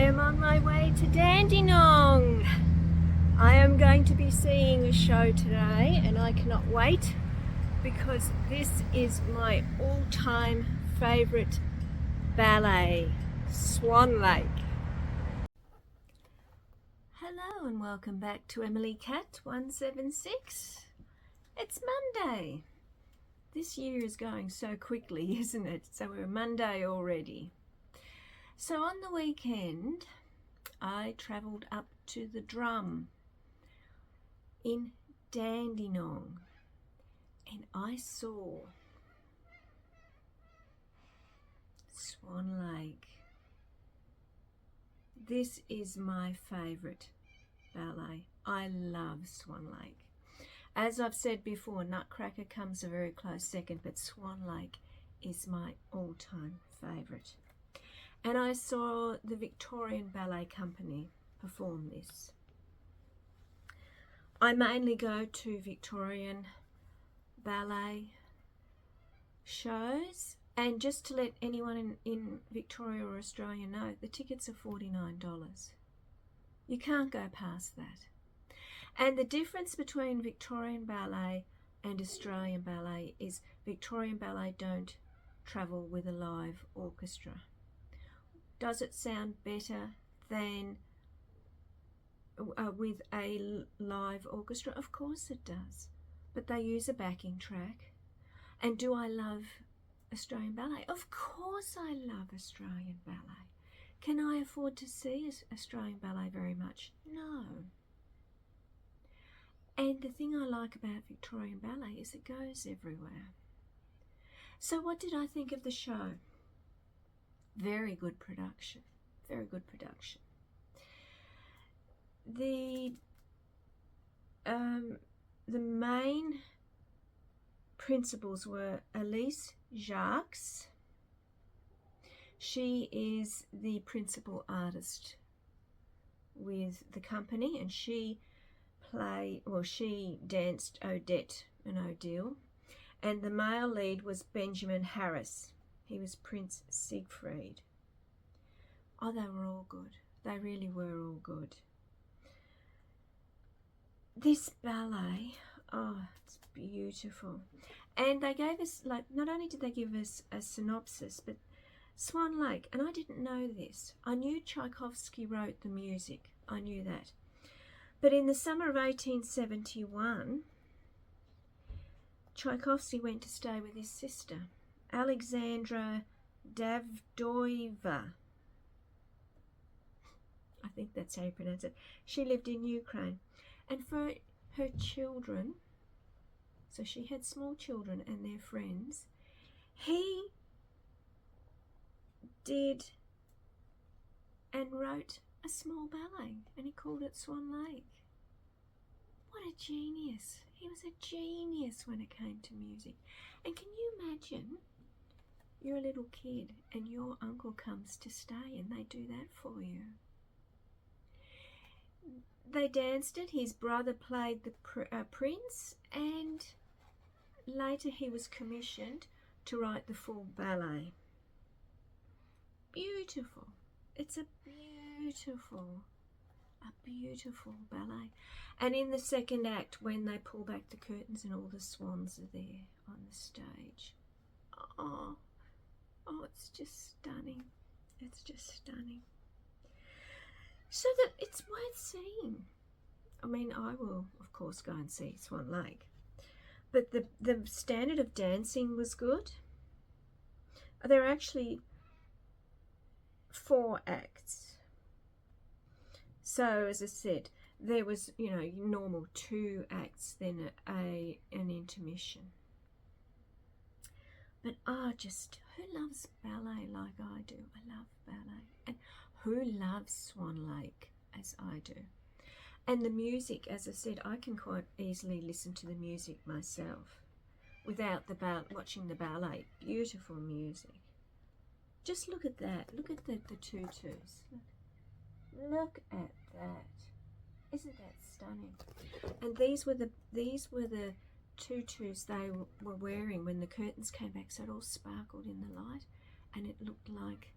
am on my way to Dandenong. I am going to be seeing a show today and I cannot wait because this is my all-time favourite ballet, Swan Lake. Hello and welcome back to Emily Cat 176. It's Monday. This year is going so quickly, isn't it? So we're Monday already. So on the weekend, I travelled up to the Drum in Dandenong and I saw Swan Lake. This is my favourite ballet. I love Swan Lake. As I've said before, Nutcracker comes a very close second, but Swan Lake is my all-time favourite. And I saw the Victorian Ballet Company perform this. I mainly go to Victorian ballet shows, and just to let anyone in Victoria or Australia know, the tickets are $49. You can't go past that. And the difference between Victorian ballet and Australian ballet is Victorian ballet don't travel with a live orchestra. Does it sound better than with a live orchestra? Of course it does. But they use a backing track. And do I love Australian ballet? Of course I love Australian ballet. Can I afford to see Australian ballet very much? No. And the thing I like about Victorian ballet is it goes everywhere. So what did I think of the show? Very good production. Very good production. The main principals were Elise Jacques. She is the principal artist with the company, and she danced Odette and Odile, and the male lead was Benjamin Harris. He was Prince Siegfried. Oh, they were all good. They really were all good. This ballet, oh, it's beautiful. And they gave us, like, not only did they give us a synopsis, but Swan Lake, and I didn't know this. I knew Tchaikovsky wrote the music. I knew that. But in the summer of 1871, Tchaikovsky went to stay with his sister, Alexandra Davdoeva. I think that's how you pronounce it. She lived in Ukraine. And for her children, so she had small children and their friends, he did and wrote a small ballet, and he called it Swan Lake. What a genius. He was a genius when it came to music. And can you imagine, you're a little kid and your uncle comes to stay and they do that for you. They danced it. His brother played the prince, and later he was commissioned to write the full ballet. Beautiful. It's a beautiful ballet. And in the second act, when they pull back the curtains and all the swans are there on the stage, oh, it's just stunning. It's just stunning. So that it's worth seeing. I mean, I will, of course, go and see Swan Lake. But the standard of dancing was good. There are actually 4 acts. So, as I said, there was, normal 2 acts, then an intermission. But who loves ballet like I do? I love ballet. And who loves Swan Lake as I do? And the music, as I said, I can quite easily listen to the music myself without watching the ballet. Beautiful music. Just look at that. Look at the tutus. Look at that. Isn't that stunning? And these were the tutus they were wearing when the curtains came back, so it all sparkled in the light, and it looked like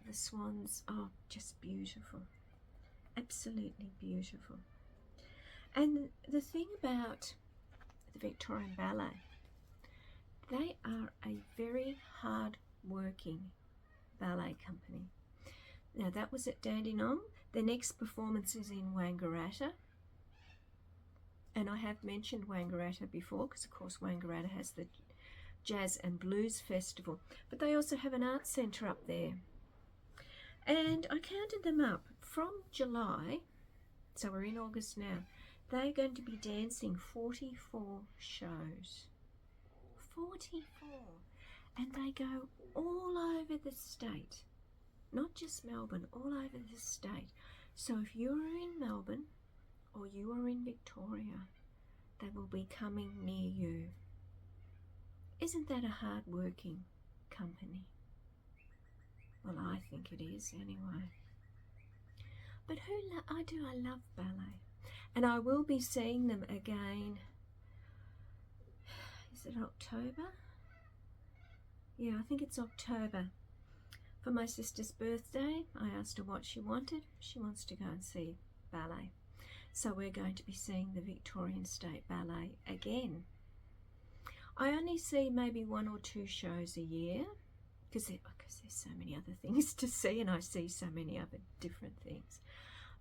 The swans are just beautiful, absolutely beautiful. And the thing about the Victorian Ballet, they are a very hard working ballet company. Now that was at Dandenong. The next performance is in Wangaratta, and I have mentioned Wangaratta before because of course Wangaratta has the Jazz and Blues Festival, but they also have an art centre up there. And I counted them up from July, so we're in August now, they're going to be dancing 44 shows. 44! And they go all over the state, not just Melbourne, all over the state. So if you're in Melbourne or you are in Victoria, they will be coming near you. Isn't that a hard-working company? Well, I think it is anyway. But I love ballet. And I will be seeing them again. Is it October? Yeah, I think it's October. For my sister's birthday, I asked her what she wanted. She wants to go and see ballet. So we're going to be seeing the Victorian State Ballet again. I only see maybe 1 or 2 shows a year because there's so many other things to see, and I see so many other different things.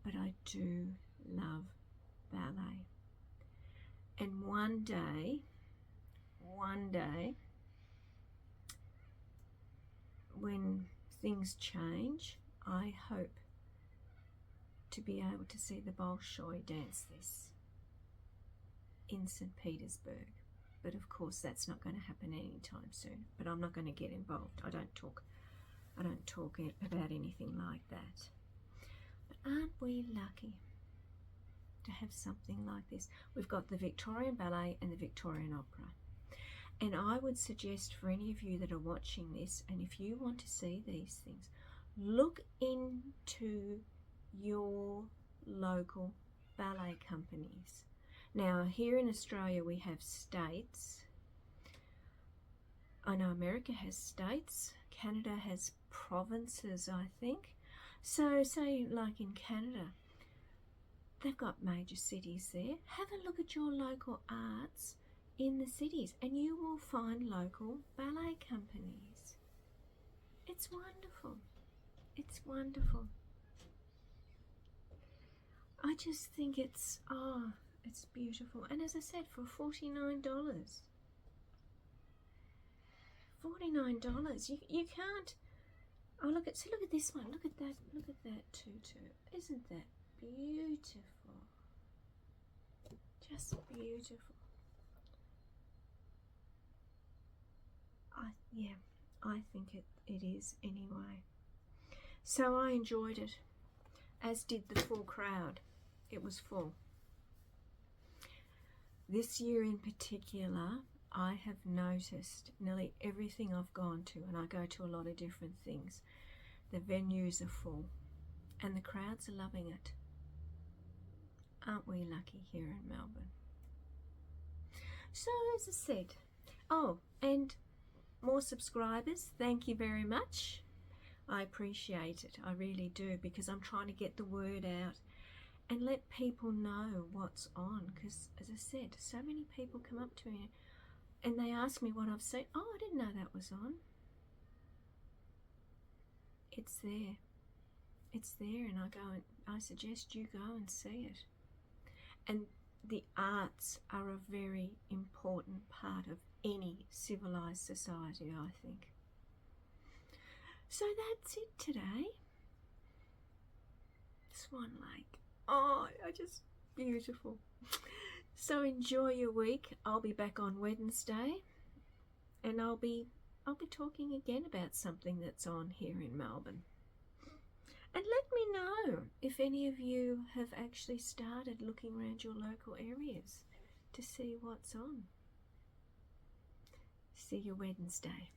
But I do love ballet. And one day, when things change, I hope to be able to see the Bolshoi dance this in St. Petersburg. But of course that's not going to happen anytime soon. But I'm not going to get involved. I don't talk about anything like that. But aren't we lucky to have something like this? We've got the Victorian Ballet and the Victorian Opera. And I would suggest for any of you that are watching this, and if you want to see these things, look into your local ballet companies. Now, here in Australia we have states. I know America has states. Canada has provinces, I think. So, say like in Canada, they've got major cities there. Have a look at your local arts in the cities and you will find local ballet companies. It's wonderful. It's wonderful. I just think it's beautiful. And as I said, for $49. $49. You can't. Oh, look at this one. Look at that tutu. Isn't that beautiful? Just beautiful. I think it is anyway. So I enjoyed it, as did the full crowd. It was full. This year in particular, I have noticed nearly everything I've gone to, and I go to a lot of different things, the venues are full and the crowds are loving it. Aren't we lucky here in Melbourne? So as I said, and more subscribers, thank you very much. I appreciate it, I really do, because I'm trying to get the word out and let people know what's on, because as I said, so many people come up to me and they ask me what I've seen. Oh, I didn't know that was on. It's there. It's there, and I suggest you go and see it. And the arts are a very important part of any civilized society, I think. So that's it today. Swan Lake. Oh, beautiful. So enjoy your week. I'll be back on Wednesday, and I'll be talking again about something that's on here in Melbourne. And let me know if any of you have actually started looking around your local areas to see what's on. See you Wednesday.